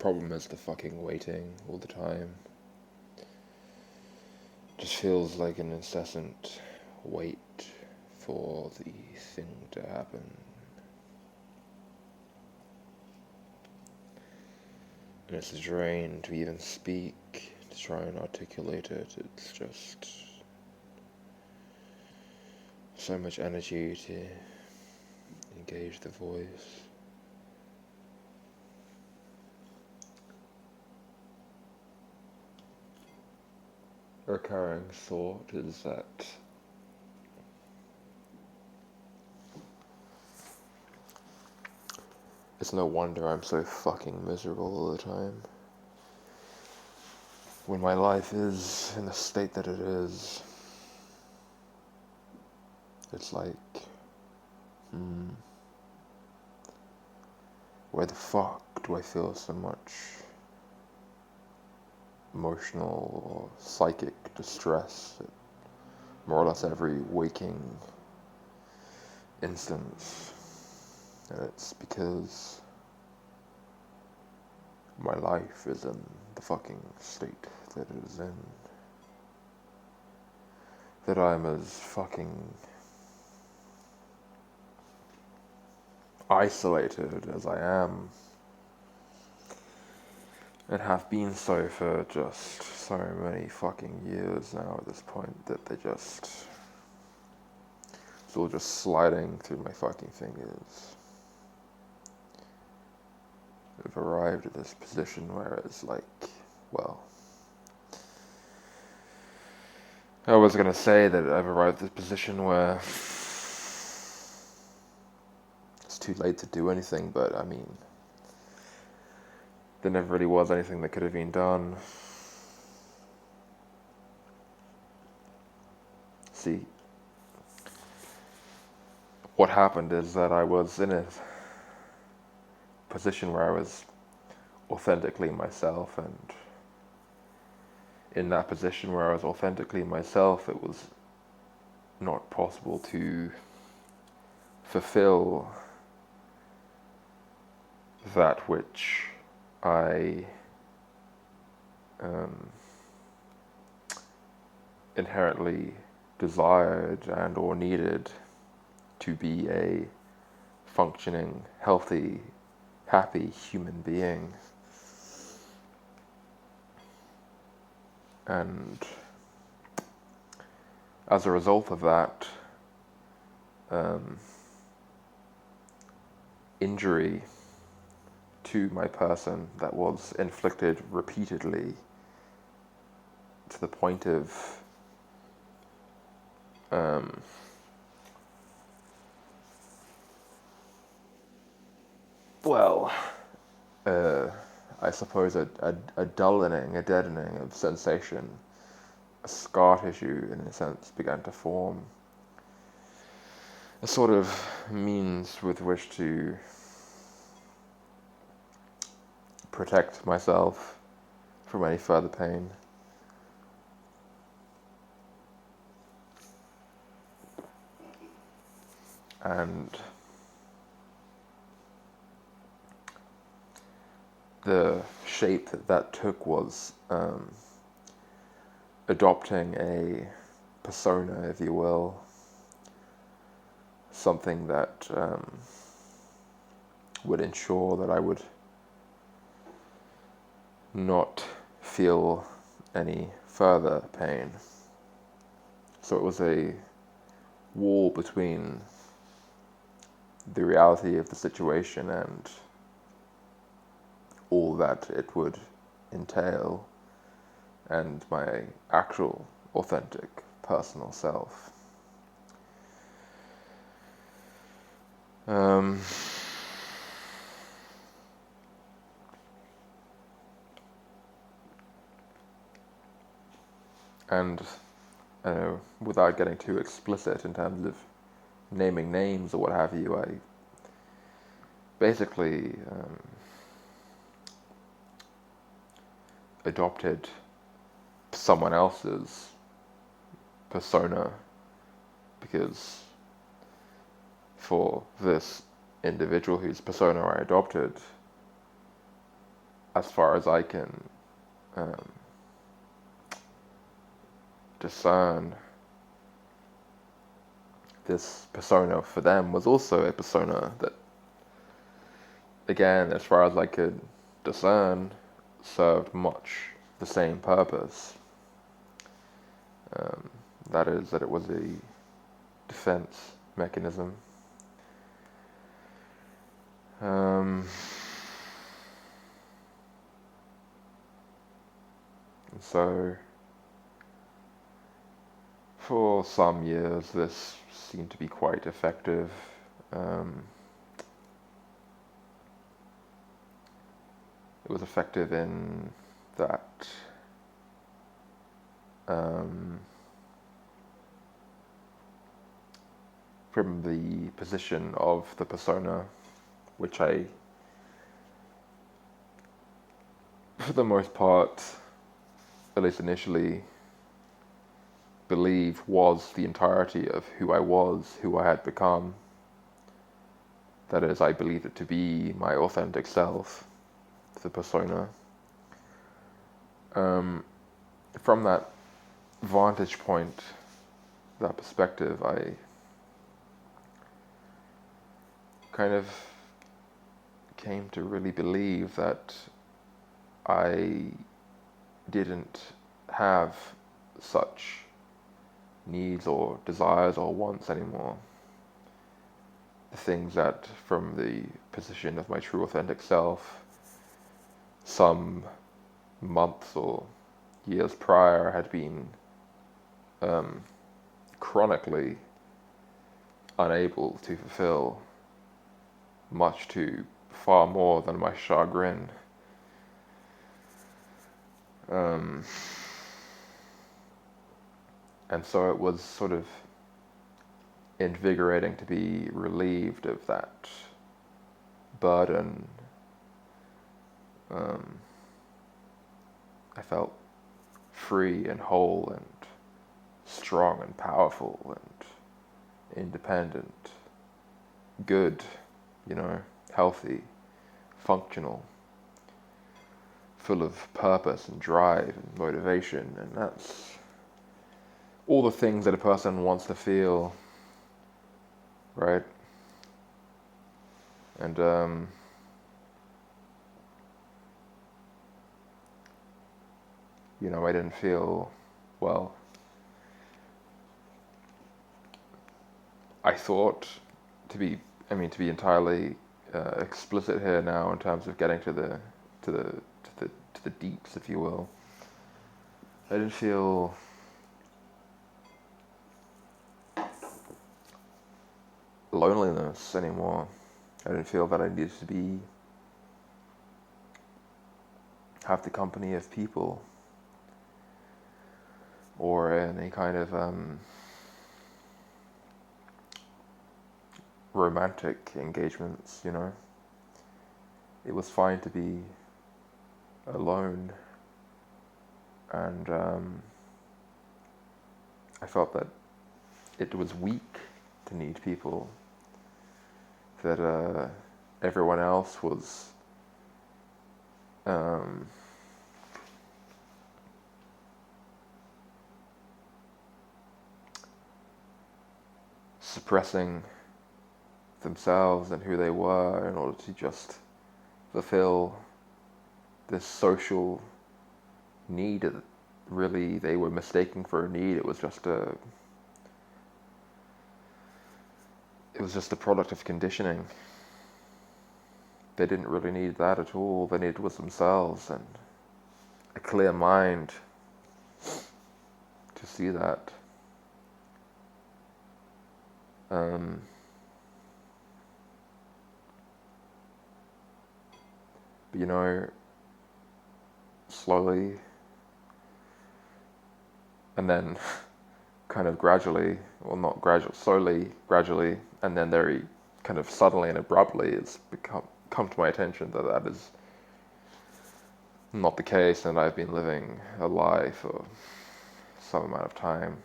Problem is the fucking waiting all the time. Just feels like an incessant wait for the thing to happen. And it's a drain to even speak, to try and articulate it. It's just so much energy to engage the voice. A recurring thought is that it's no wonder I'm so fucking miserable all the time. When my life is in the state that it is, it's like, why the fuck do I feel so much emotional or psychic distress at more or less every waking instance? And it's because my life is in the fucking state that it is in. That I'm as fucking isolated as I am, and have been so for just so many fucking years now at this point, that it's all just sliding through my fucking fingers. I've arrived at this position where it's like, well, I was gonna say that I've arrived at this position where it's too late to do anything, but I mean, there never really was anything that could have been done. See, what happened is that I was in a position where I was authentically myself, and in that position where I was authentically myself, it was not possible to fulfill that which I inherently desired and or needed to be a functioning, healthy, happy human being. And as a result of that, injury to my person that was inflicted repeatedly to the point of I suppose a dullening, a deadening of sensation, a scar tissue in a sense began to form. A sort of means with which to protect myself from any further pain. And the shape that took was adopting a persona, if you will, something that would ensure that I would not feel any further pain. So it was a wall between the reality of the situation and all that it would entail, and my actual, authentic, personal self. And without getting too explicit in terms of naming names or what have you, I basically adopted someone else's persona, because for this individual whose persona I adopted, as far as I can discern, this persona for them was also a persona that, again, as far as I could discern, served much the same purpose. That is, that it was a defense mechanism. And so, for some years, this seemed to be quite effective. It was effective in that from the position of the persona, which I, for the most part, at least initially, believe was the entirety of who I was, who I had become. That is, I believed it to be my authentic self, the persona. From that vantage point, that perspective, I kind of came to really believe that I didn't have such needs or desires or wants anymore. The things that, from the position of my true authentic self, some months or years prior had been chronically unable to fulfill, much to far more than my chagrin. And so it was sort of invigorating to be relieved of that burden. I felt free and whole and strong and powerful and independent, good, healthy, functional, full of purpose and drive and motivation, and that's all the things that a person wants to feel, right? And I didn't feel, well, I thought, to be entirely explicit here now in terms of getting to the deeps, if you will, I didn't feel loneliness anymore. I didn't feel that I needed to have the company of people or any kind of romantic engagements, It was fine to be alone, and I felt that it was weak to need people, that everyone else was suppressing themselves and who they were in order to just fulfill this social need that really they were mistaking for a need. It was just a product of conditioning. They didn't really need that at all. They needed was themselves and a clear mind to see that. But slowly, and then kind of gradually, well, not gradual, slowly, gradually, and then very kind of suddenly and abruptly, it's come to my attention that is not the case, and I've been living a lie for some amount of time,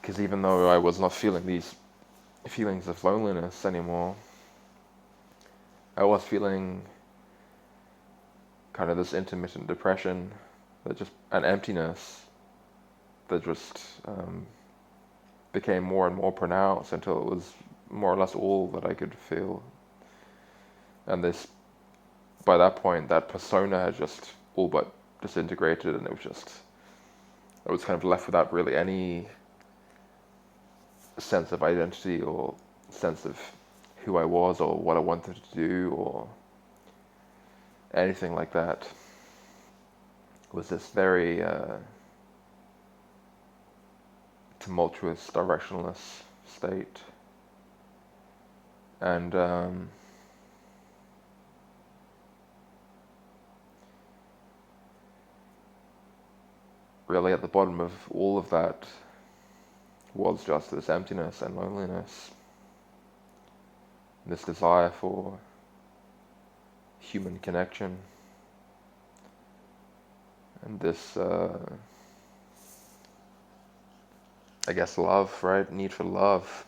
Because even though I was not feeling these feelings of loneliness anymore, I was feeling kind of this intermittent depression, that just an emptiness that just became more and more pronounced until it was more or less all that I could feel. And this, by that point, that persona had just all but disintegrated, and I was kind of left without really any sense of identity or sense of who I was or what I wanted to do or anything like that. It was this very tumultuous, directionless state. And really at the bottom of all of that was just this emptiness and loneliness, this desire for human connection, and this, I guess, love, right? Need for love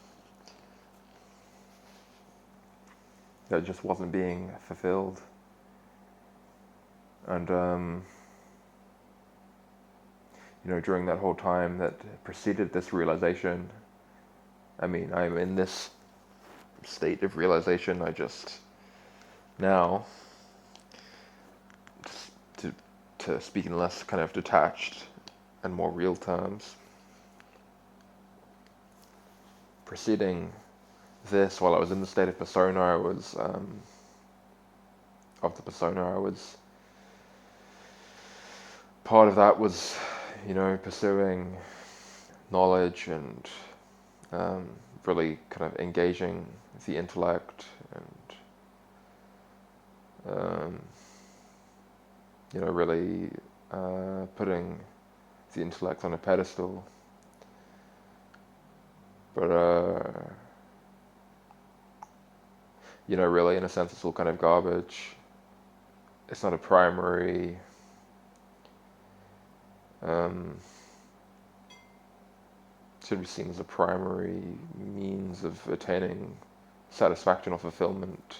that just wasn't being fulfilled. And during that whole time that preceded this realization, I mean, I'm in this state of realization. I just now, to speak in less kind of detached and more real terms, preceding this, while I was in the state of persona, I was part of that was, pursuing knowledge and really kind of engaging the intellect and really putting the intellect on a pedestal. But really in a sense it's all kind of garbage. It's not a primary should be seen as a primary means of attaining satisfaction or fulfillment.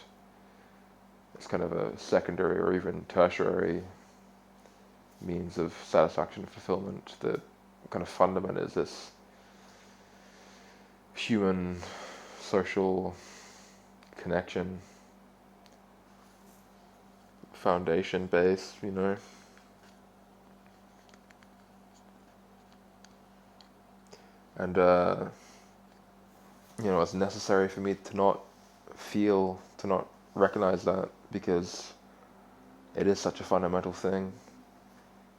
It's kind of a secondary or even tertiary means of satisfaction and fulfillment. The kind of fundament is this human social connection, foundation base, And, it's necessary for me to not recognize that, because it is such a fundamental thing.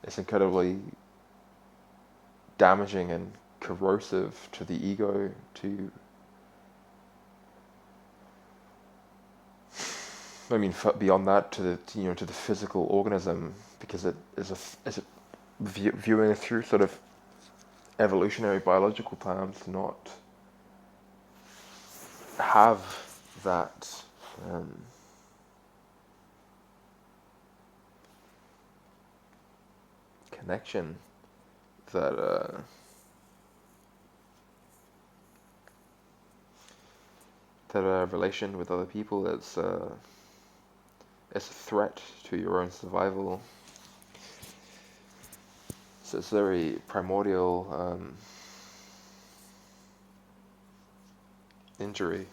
It's incredibly damaging and corrosive to the ego to, beyond that, to the to the physical organism, because it is viewing it through sort of evolutionary biological terms, to not have that connection, that relation with other people. It's a threat to your own survival. So it's very primordial injury,